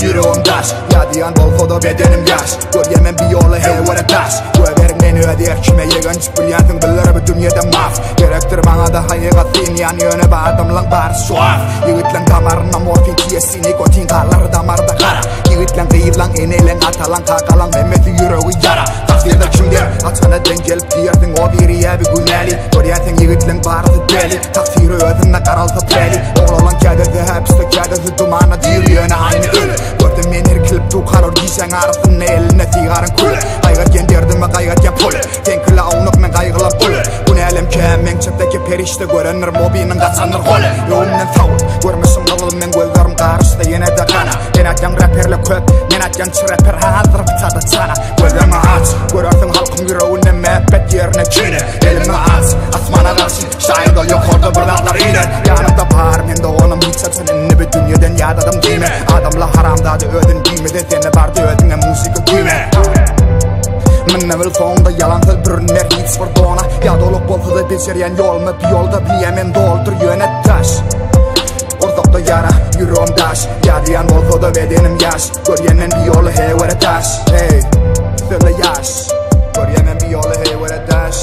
Yüreğim taş, yadiyan bolsa da bedenim yaş. Görgemen bir yolu hevere taş. Göverin beni öder kime yegenç bilyantin billeri bir dünyada maf. Gerektir bana da hakikat dinleyen yöne bir adamlan bari suaf. Yigitlen damarına morfin kiyesi nikotin karları damarda kara. Yigitlen kıyılan eneyle atalan kakalan Mehmet'i yüreği yara. Takdirde kimdir açana dengelip diyerdin o biriye bir güneli. Görgetin yigitlen barıdı deli. Takdiri ödünle karaltı preli. Oğlan kədədi hepsi kədədi dumana değil yöne aynı ölü. Gördüm men irkilip tukalır giysen arasın eline tigarın kulü. Qaygat derdim ve qaygat pulü. Tenkili avnuk men qaygıla pulü. Bu elem kemen çepteki perişte görünür mobinin kaçanır golü. Yoğumden tavut görmüşüm kılım men gözlerim karıştı yine de kana. Ben atyan rapperle köp men atyan rapper hazır bıçada çana. Gözlerimi aç görürsün halkım yüreğinden mehabbet yerine kine. Elimi aç asmana karşı şahin dol yok orada buralar iner. Yanımda bağır men de onun bıçatın enini bir dünyadan yadadım dime. Adamla haramdadı ödün dime de seni vardı ödüne musiki düğme. Men evvel sonunda yalan til brünner hiç var dona. Ya doluk bolsa da beceryen yol mu bir yolda bilemen doldur yönet taş. Ortakta yara yüreğim taş. Yadiyan bolsa da bedenim yaş. Görgenen bir yolu hevere taş. Hey söyle yaş. Görgenen bir yolu hevere taş.